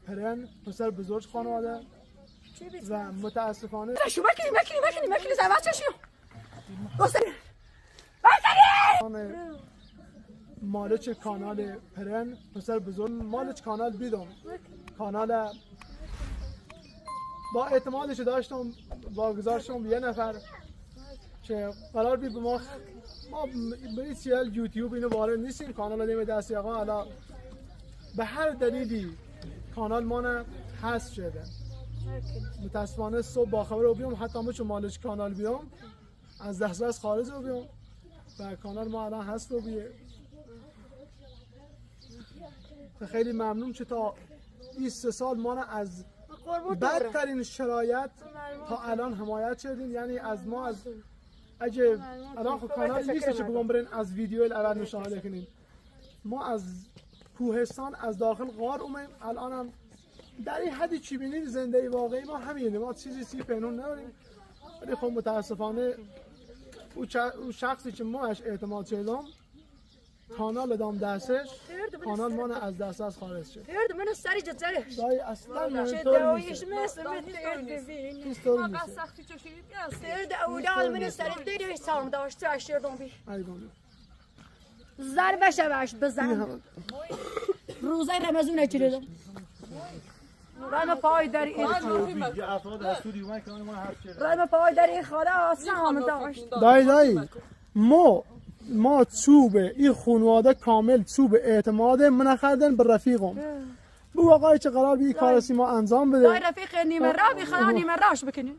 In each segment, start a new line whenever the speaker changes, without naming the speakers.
پرن پسر بزرگ خانواده و متاسفانه
شو مکنی زحمت چشیو
مالک کانال پرن پسر بزرگ مالک کانال بیدم کانال با اعتمادش داشتم واگذار شدم یه نفر که قرار بی به ما به سیال یوتیوب اینو وارد نیستیم کانال دیم دستی آقا حالا به هر دلیلی کانال ما حذف شده متاسفانه صبح باخبر رو بیام حتی ما چون مالک کانال بیام از دسترس خارج رو بیام و کانال ما الان هست رو بیه خیلی ممنون که تا 23 سال ما از بدترین شرایط تا الان حمایت شدیم یعنی از ما از اگه الان خب کانال نیست که بگم برین از ویدیو اول مشاهده کنین ما از کوهستان از داخل غار اومدیم الان هم در این حدی چی بینید زنده واقعی ما همینه ما چیزی پنهون نداریم ولی خب متاسفانه اون شخصی که ما اش اعتماد شدم کانال دام دستش کانال ما از دستش خارج شد
من سری جزره
دای اصلا
چه دایش مثل ما سختی چشید سرد اولاد من سری دیگه سام داشت اشردم بی ضربه شوش بزن روزه رمضان چیدم رم پای در این رم پای در این خدا سام داشت
دای ما چوب این خانواده کامل چوب اعتماد من خردن به رفیقم بو آقای چه قرار بی کارسی ما انجام بده
دای رفیق نیمه را بی خدا نیمه راش بکنی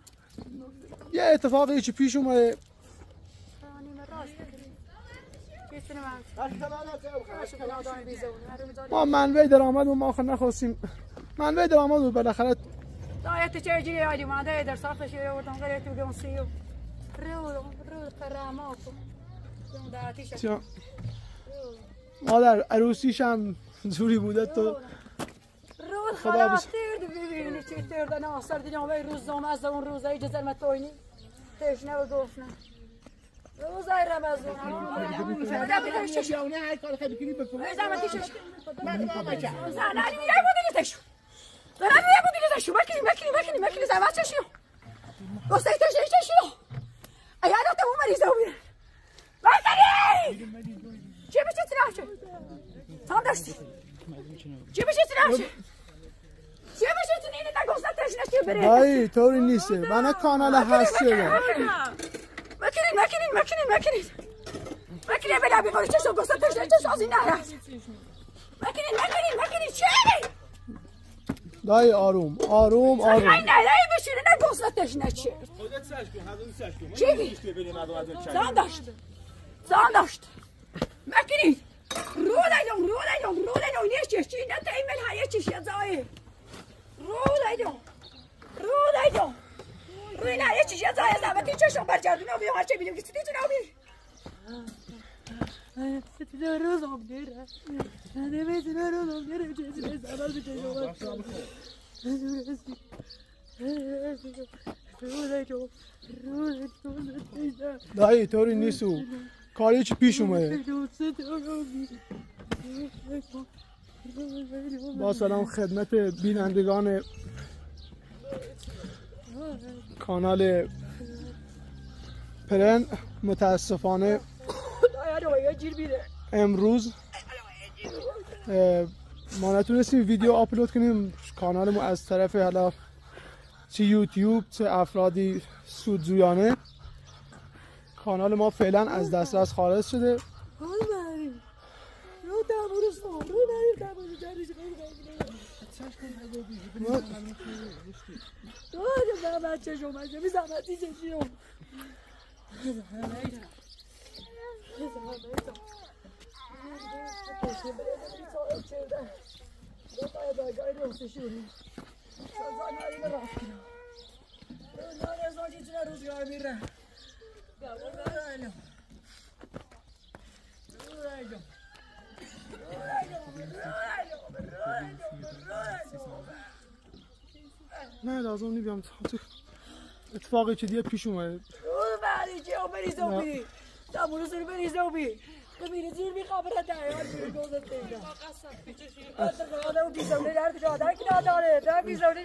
یه اتفاقی چی پیش اومده ما منوی درآمد و ما آخر نخواستیم منوی درآمد و بالاخره
دایت چه جوری عادی ماده در ساختش آوردم غیر تو بیام سیو رو کرامات
مادر عروسیش هم زوری بوده تو
روز خلاص ترد ببینی چی ترد ناصر دیدم ولی روزنامه از اون روزای جزر متوینی تشنه و گفتن روزای رمضان
زدم ششونه هر کار خیلی کنی بفهم
زحمتی شش
من ما مچا
زنانی میای بودی تشو دارم میای بودی تشو مکنی زحمت چشیو گفت تشو ایالات اون مریضه بود چه بشه تراشه تام داشتی چه بشه تراشه چه بشه تو اینه نگوسته تشنه چه بره
دایی طوری نیسته من کانال هست شده
مکنین بلا بیگاری چه شو گوسته تشنه چه شازی نهرست مکنین چه
دایی آروم
نه بشیره نگوسته تشنه چه
خودت سرش کن هزونی سرش کن
چی؟ زان داشت مکنین رو دایدم نیست چی نه تایمل هایه چیش یزایی رو دایدم روی نه یه چیش یزایی زمتی چشم برگردونه و بیام هرچه بیدیم که سیدی تو نبی ستیده روزم دیره نمیتونه روزم دیره چیزی زبر بچه
دایی طوری نیستو کاری چی پیش اومده با سلام خدمت بینندگان کانال پرن متاسفانه امروز ما نتونستیم ویدیو آپلود کنیم کانال ما از طرف حالا چه یوتیوب چه افرادی سودجویانه کانال ما فعلا از دسترس خارج شده نه لازم نیم اتفاقی که دیگه پیش اومده
بعدی چه بریزو بی تا برو سر بریزو بی قبیله زیر میخوابره دهیار بیرون دوزت دیگه. آدم بیزونه در کجا داره که نداره. در بیزونه